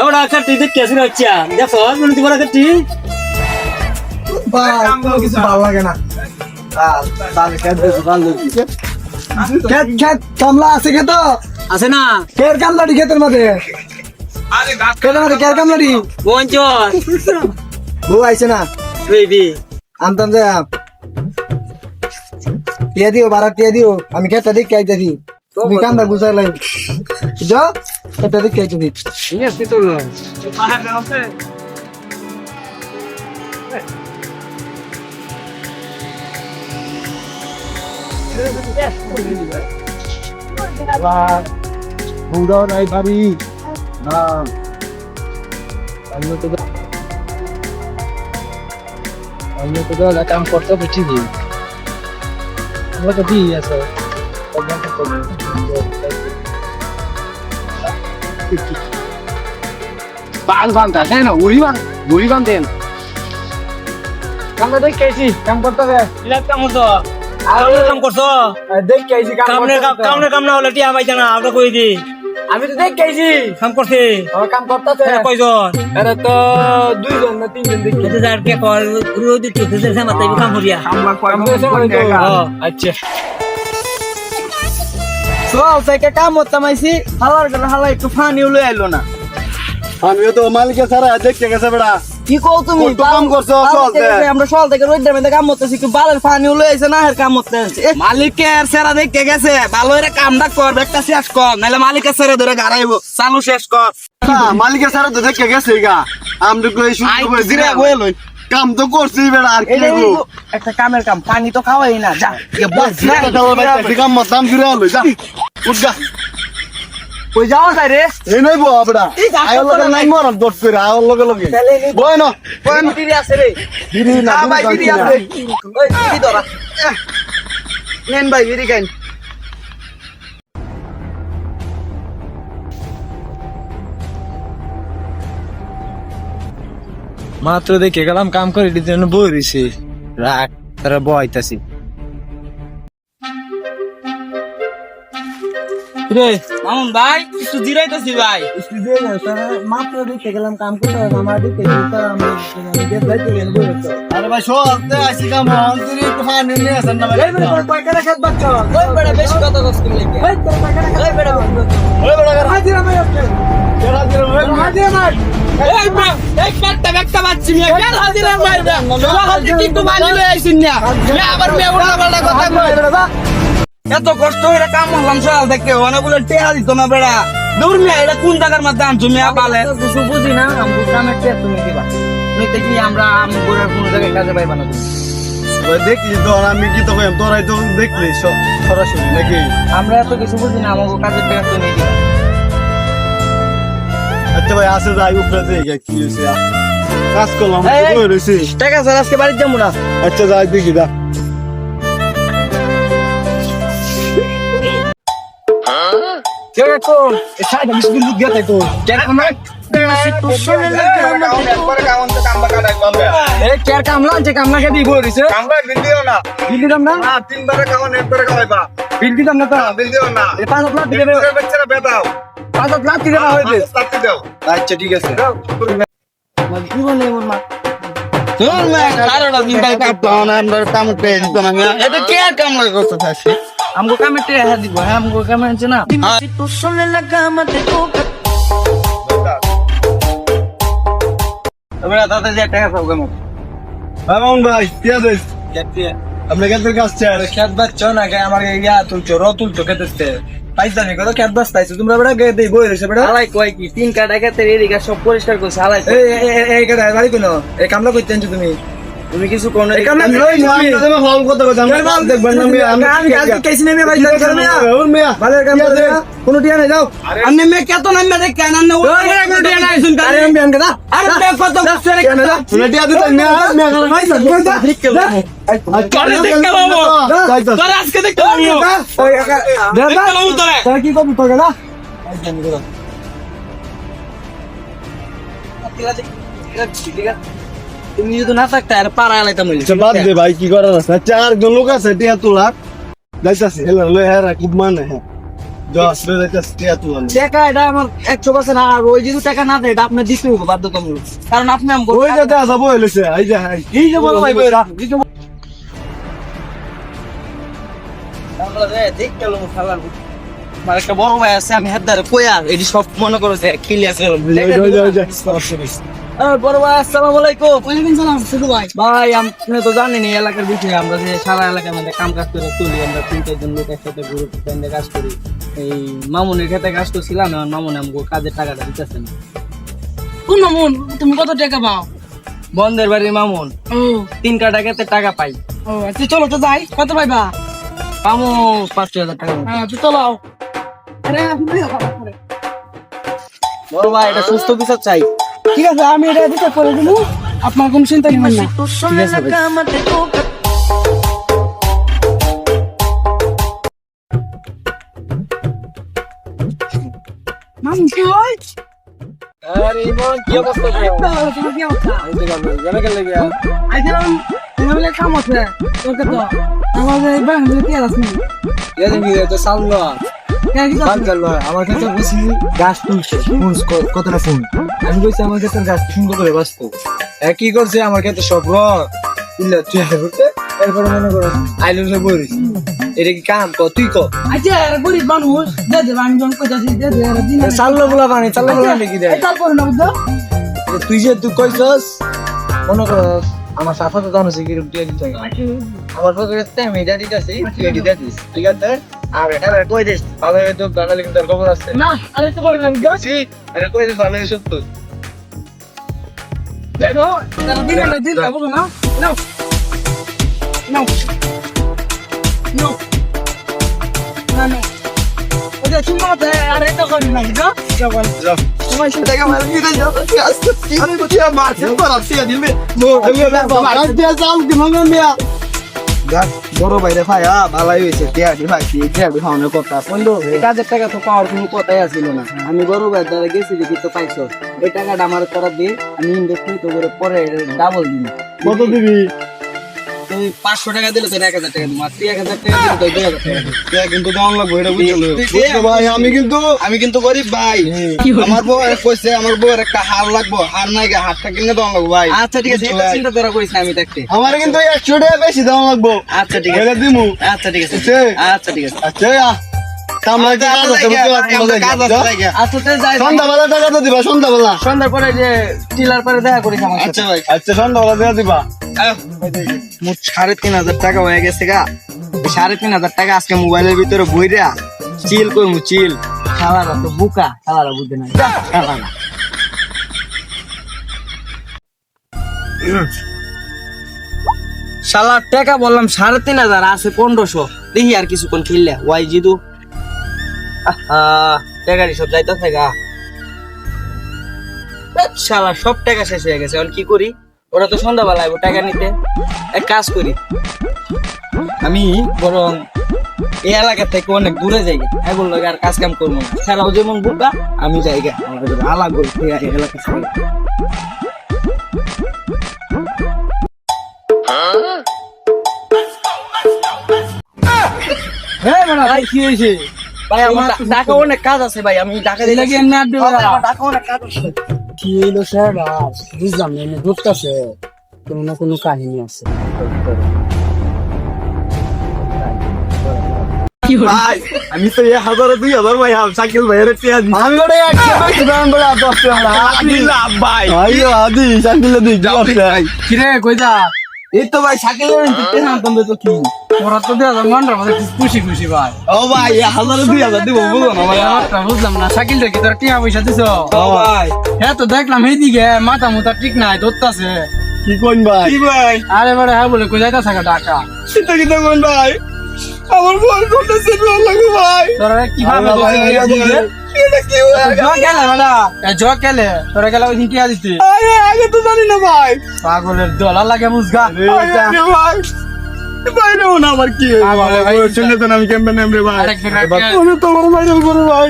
ওরা কাটি দেখতে আসি হচ্ছে দেখো মনে তোমার কাটি কিছু ভালো লাগে না কামলা আছে খেত আছে না কের কামলাটি খেতের মধ্যে কের কামলাটি পঞ্চর বউ আইছে না বেবি আনতাম যে টিয়া দিও বারা টিয়া দিও আমি খেতে দিক খাইতেছি তুমি কামলা গুছাই লাই যা খেতে দিক খাইতেছি ইয়েছি তো বউরাও নাই ভাবি না আমি তো কাম করতে বুঝছি আমরা তো দিয়ে আছে বাল বানতা কেন গুড়ি বানতেন কামটা দেখ কেছি কাম করতে হবে ইলাক কাম হতো কাম করছো দেখ কেছি কাম না হলে টিয়া পাইছে না আমরা কই দি আমি তো দেখ কেছি কাম করছে কাম করতেছে কয়জন এরা তো দুইজন না তিনজন দেখি খেতে যার কে কল গুরু দিতে খেতে মাথায় কাম করিয়া আচ্ছা চল থেকে কাম করতাম আইছি হালার করে হালা একটু ফানি উলে আইলো না আমিও তো মালিকের ছাড়া দেখতে গেছে বেড়া কি কও তুমি কত কাম করছো চলতে আমরা সকাল থেকে রোদের মধ্যে কাম করতেছি একটু বালের ফানি উলে আইছে না এর কাম করতে মালিকের সেরা দেখতে গেছে ভালো এর কামটা কর একটা শেষ কর নাহলে মালিকের সেরা ধরে গাড়াইবো চালু শেষ কর মালিকের ছাড়া তো দেখতে গেছে গা আমরা কই শুরু কাম তো করছি বেড়া আর কি একটা কামের কাম পানি তো খাওয়াই না যা কাম মাতাম ফিরে আলো যা উঠ যা কই যাওয়া যায় রে এই নই বো বেড়া আয়র লগে নাই মরন দট করে আয়র লগে লগে বয় না বয় না বিড়ি আছে রে বিড়ি না ভাই বিড়ি আছে ওই বিড়ি ধরা নেন ভাই বিড়ি খান মাত্র দেখে গেলাম কাম করে দিতে বই রইছে রাখ তারা বইতাছি রে মামুন ভাই একটু জিরাইতেছি ভাই মাত্র দেখে গেলাম কাম করতে আমার দেখে আরে ভাই শো আতে আসি কাম অন্তরি একটু ফানি নিয়ে আসেন না ভাই পয়কাটা খেত বাচ্চা ওই বড় বেশি কথা কষ্ট লাগে ওই তোর পয়কাটা ওই বড় ওই বড় হাজিরা ভাই আপনি হাজিরা ভাই এই মা এই একটা বাচ্চি নিয়ে গেল হাজিরা মারবে বাবা হাজির কিন্তু মানি লই আইছিন না মে আবার মে উল্টা পাল্টা কথা কই এত কষ্ট হইরা কাম হলাম সকাল থেকে অনেকগুলো টেহা দিত না বেড়া দূর মিয়া এটা কোন জায়গার মধ্যে আনছো মিয়া পালে কিছু বুঝি না আমগো কামের টেহা তুমি দিবা নইতে কি আমরা আমগোর কোন জায়গায় কাজে পাইবা না ওই দেখলি তো আমি কি তো কইম তোরাই তো দেখলি সরাসরি নাকি আমরা এত কিছু বুঝি না আমগো কাজের টেহা তুমি দিবা আচ্ছা ভাই আসে যাই উপরে দেখে কি হইছে কাজ করলাম কই রইছি ঠিক আছে আজকে বাড়ি যাবো না আচ্ছা যাই দেখি দা কেন তো সাইডে বিস্কুট দুধ গেতে তো কেন আমরা কেয়ার কামলা আছে কামলাকে দিব রইছে আমরা বিল দিও না বিল দিলাম না না তিনবারে খাওয়ান একবারে খাওয়াইবা বিল দিলাম না তো বিল দিও না এই 5 লাখ দিলে বাচ্চারা বেদাও 5 লাখ দিলে হইবে তাতে দাও আচ্ছা ঠিক আছে জীবনে মোর মা তোর মে কারোটা দিন তাই কাটতো না আমরা কাম পেয়ে দিত না এটা কে কাম লাগে করতে থাকছে আমগো কামে টেহা দিব হ্যাঁ আমগো কামে আছে না এবারে দাদা যে টাকা সব কাম মামুন ভাই কি আছে কেতে আপনি কেন কাজ চাই খেত বাচ্চা না গায় আমার ইয়া তুলছো তুলছো খেতেছে পাইছানি কত খেত বাস পাইছো তোমরা বড় গে দেই বই রইছে বড় আলাই কই কি তিন কাটা খেতে এদিকে সব পরিষ্কার করছে আলাই এই কাটা বাড়ি কোন এই কামলা কইতে আনছো তুমি কিছু কোন এই কামলা লই না আমি হল কত কথা আমি দেখবেন না আমি কাজ কেছি নেমে ভাই মিয়া ভালো কাম করে কোন টিয়া নাই যাও আমি মে কত নামে দেখ কেন না ওই কোন টিয়া নাই শুন আরে আমি বিয়ান কথা আরে মে কত বছরে কেন না শুনে টিয়া দিতে মিয়া ভাই কোনটা ঠিক কেলা করে দেখতে বাবু তোর আজকে দেখতে বাবু ওই একা দেখতে বাবু তোরে তোরা কি করবি তোকে না তুমি যদি না থাকতে আর পাড়া আলাইতাম বাদ দে ভাই কি করার আছে চার জন লোক আছে টিয়া তোলা যাইতাছে হেলা লই হেরা খুব মানে হ্যাঁ টাকা এটা আমার 100% আর ওই যদি টাকা না দেয় এটা আপনি দিতে হবে বাধ্যতামূলক কারণ আপনি আমাকে এই যে বলো ভাই বইরা আমার একটা বড় ভাই আছে আমি হেদারে কইয়া এডি সব মনে করো যে খিলি আছে বড় ভাই আসসালামু আলাইকুম। ওয়ালাইকুম সালাম ছোট ভাই। ভাই আপনি তো জানেন এই এলাকার বিষয়ে আমরা যে সারা এলাকার মধ্যে কাম কাজ করে চলি আমরা 3-4 লোক একসাথে গ্রুপ ফ্রেন্ডে কাজ করি। এই মামুনের ক্ষেত্রে কাজ করছিলাম এখন মামুন আমাকে কাজের টাকাটা দিতেছে না। কোন মামুন তুমি কত টাকা পাও? বন্ধের বাড়ির মামুন 3 কাটা ক্ষেত্রে টাকা পাই। ও আচ্ছা চলো তো যাই, কত পাইবা? পামু 5,000 টাকা। হ্যাঁ তো চলো। আরে বড় ভাই এটা সুস্থ বিচার চাই। ঠিক আছে আমি এটা দিতে করে দিব, আপনার কোনো চিন্তা নেই না। ঠিক আছে ভাই। মামুন কি হয়? আরে ইমন কি অবস্থা তোর? তোমার কি অবস্থা? এই যে গান জানা গেল গিয়া। আইছিলাম তোমার কাম আছে তোকে তো আমাদের এই ব্যাংক থেকে আসনি। এই যে তো সামলো। কে কি কাজ করলো আমার কাছে বসি গাছ তুলছে ফোন কতটা ফোন আমি বলছি আমার কাছে গাছ সুন্দর করে বাঁচতো কি করছে আমার কাছে সব ইল্লা তুই করতে এরপরে মনে করো আইলো সে বলিস এটা কি কাম তুই ক আচ্ছা গরিব মানুষ দে দে আমি যখন কইতাছি দে দে দিন চাল্লো বলা পানি কি দেয় এটা করে না বুঝছো? তুই যে তুই কইছস মনে কর আমার সাফা তো জানো সিকিউরিটি দিতে আমার পকেটে আমি এটা দিতেছি তুই এটা দিয়ে দিস ঠিক আছে আর এটা কই দিস তাহলে তো বাঙালি কিন্তু খবর আছে না আরে তো করে না জি এটা কই দিস আমি সত্য দেখো তারা দিন না দিন যাবো না নাও নাও নাও না না ওই যে তুমি মতে আরে তো করি না বুঝছো? চল যাও তোমার সাথে টাকা মার দিতে যাও আরে তুই মার পর আসি দিবে বড় ভাইরে ভাই ভালাই হয়েছে টিয়াডি ভাই টিয়াডি খাওয়ানোর কথা বন্ধু এই কাজের টাকা তো পাওয়ার কোনো কথাই আছিল না। আমি বড় ভাই দ্বারা গেছি যে তো পাইছো এই টাকাটা আমার তোরা দিয়ে আমি ইনভেস্ট করি তো করে পরে ডাবল দিন। কত দিবি তুই 500 টাকা দিলে তো 1000 টাকা দিবি আর 1000 টাকা দিলে তো 2000 টাকা দিবি। কিন্তু দাম লাগবে এটা বুঝছো ভাই আমি কিন্তু গরিব ভাই আমার বউ কইছে আমার বউয়ের একটা হার লাগবো হার নাই হারটা কিনে দাম লাগবো ভাই আচ্ছা ঠিক আছে এটা চিন্তা তোরা করিস না আমি দেখতে। আমার কিন্তু 100 টাকা বেশি দাম লাগবো আচ্ছা ঠিক আছে এটা দিমু আচ্ছা ঠিক আছে আচ্ছা আচ্ছা ঠিক আছে আচ্ছা কামরা কি কাজ আছে আচ্ছা তুই যাই সন্ধ্যাবেলা টাকা তো দিবা সন্ধ্যাবেলা সন্ধ্যার পরে যে টিলার পরে দেখা করিস আমার সাথে। আচ্ছা ভাই আচ্ছা সন্ধ্যাবেলা দেয়া দিবা মোট 3,500 টাকা হয়ে গেছে গা। 3,500 টাকা আজকে মোবাইলের ভিতরে বইরা চিল করবো চিল। খালারা তো বুকা খালারা বুঝতে নাই খালারা শালার টাকা বললাম 3,500 আছে 1500 দেখি আর কিছুক্ষণ খেললে ওয়াই জিদু টাকারই সব যাইতেছে গা। শালা সব টাকা শেষ হয়ে গেছে এখন কি করি? ওরা তো সন্ধ্যাবেলা আইবো টাকা নিতে। এক কাজ করি আমি বরং এই এলাকা থেকে অনেক দূরে যাই এগুলো লাগে আর কাজ কাম করবো না। খেলাও যেমন বুকা আমি যাইগা আলাগ করতে এলাকা থেকে। ভাই কি হয়েছে? ভাই আমার ঢাকা অনেক কাজ আছে ভাই আমি ঢাকা দিলে ঢাকা অনেক কাজ আছে। কি হইলো স্যার বুঝলাম না ঘুরতেছে কোনো না কোনো কাহিনী আছে। ভাই আমি তো 1000 2000 ভাই সাইকেল ভাইয়ের টিয়া দি আমি ওরে 100 বেশি দাম বলে 10 টাকা আদি লাভ ভাই আইও আদি সাইকেল দি যাও ভাই কিরে কই যা? এই তো ভাই সাইকেলের দিতে না তুমি তো কি ওরা তো দেয়া মনটা মধ্যে খুশি খুশি ভাই। ও ভাই 1000 2000 দিব বুঝো না ভাই আমারটা বুঝলাম না সাইকেলটা কি তোর টিয়া পয়সা দিছ? ও ভাই হ্যাঁ তো দেখলাম এইদিকে মাথা মুথা ঠিক নাই ধরতাছে। কি কোন ভাই কি ভাই আরে বড় হ্যাঁ বলে কই যাইতাছে ঢাকা? সেটা কি কোন ভাই আমার বল করতে সেট লাগে ভাই তোরা কিভাবে এটা কি হয়ে জ গেলে বড়া জ গেলে তোরা গেলে ওই দিন টিয়া দিতে আরে আগে তো জানি না ভাই পাগলের দলা লাগে মুজগা। আরে ভাই বাইরে না আমার কি ভাই, শুনে তো আমি কেমনে নেমরে ভাই আরেক দিন তোমার ভাইরাল করে ভাই